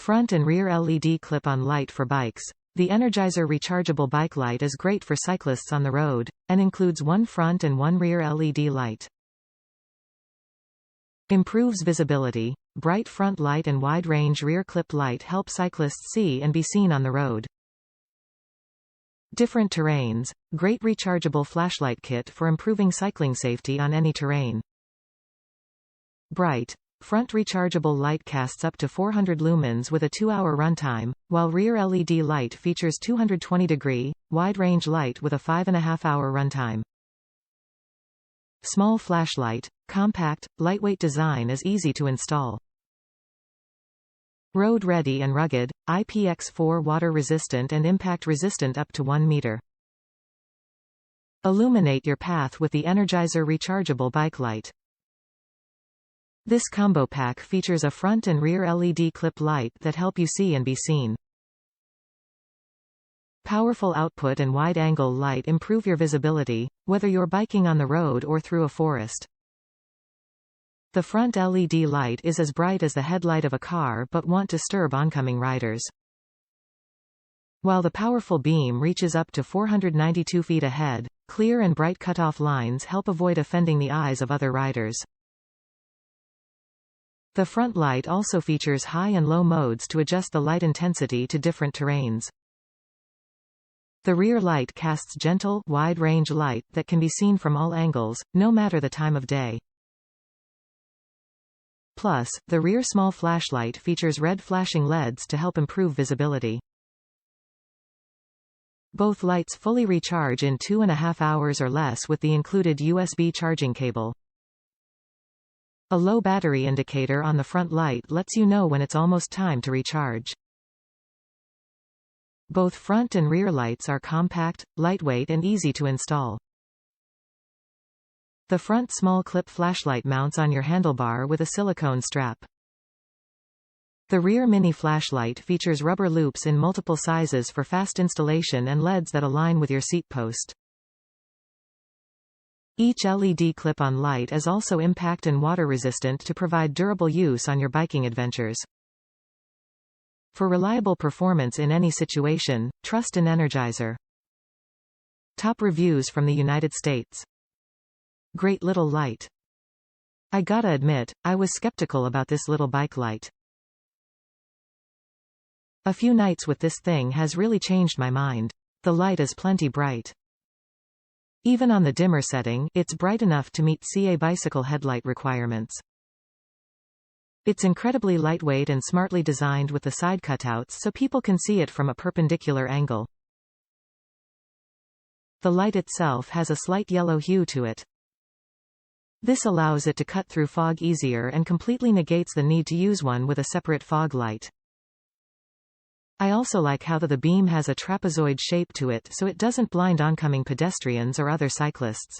Front and rear LED clip-on light for bikes. The Energizer Rechargeable Bike Light is great for cyclists on the road, and includes one front and one rear LED light. Improves visibility. Bright front light and wide-range rear clip light help cyclists see and be seen on the road. Different terrains. Great rechargeable flashlight kit for improving cycling safety on any terrain. Bright. Front rechargeable light casts up to 400 lumens with a 2-hour runtime, while rear LED light features 220-degree, wide-range light with a 5.5-hour runtime. Small flashlight. Compact, lightweight design is easy to install. Road-ready and rugged, IPX4 water-resistant and impact-resistant up to 1 meter. Illuminate your path with the Energizer Rechargeable Bike Light. This combo pack features a front and rear LED clip light that help you see and be seen. Powerful output and wide-angle light improve your visibility, whether you're biking on the road or through a forest. The front LED light is as bright as the headlight of a car but won't disturb oncoming riders. While the powerful beam reaches up to 492 feet ahead, clear and bright cutoff lines help avoid offending the eyes of other riders. The front light also features high and low modes to adjust the light intensity to different terrains. The rear light casts gentle, wide-range light that can be seen from all angles, no matter the time of day. Plus, the rear small flashlight features red flashing LEDs to help improve visibility. Both lights fully recharge in 2.5 hours or less with the included USB charging cable. A low battery indicator on the front light lets you know when it's almost time to recharge. Both front and rear lights are compact, lightweight and easy to install. The front small clip flashlight mounts on your handlebar with a silicone strap. The rear mini flashlight features rubber loops in multiple sizes for fast installation and LEDs that align with your seat post. Each LED clip-on light is also impact and water resistant to provide durable use on your biking adventures. For reliable performance in any situation, trust an Energizer. Top reviews from the United States. Great little light. I gotta admit, I was skeptical about this little bike light. A few nights with this thing has really changed my mind. The light is plenty bright. Even on the dimmer setting, it's bright enough to meet CA bicycle headlight requirements. It's incredibly lightweight and smartly designed with the side cutouts so people can see it from a perpendicular angle. The light itself has a slight yellow hue to it. This allows it to cut through fog easier and completely negates the need to use one with a separate fog light. I also like how the beam has a trapezoid shape to it so it doesn't blind oncoming pedestrians or other cyclists.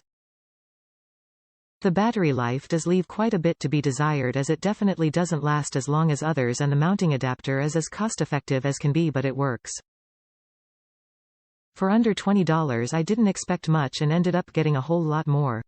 The battery life does leave quite a bit to be desired as it definitely doesn't last as long as others and the mounting adapter is as cost-effective as can be but it works. For under $20 I didn't expect much and ended up getting a whole lot more.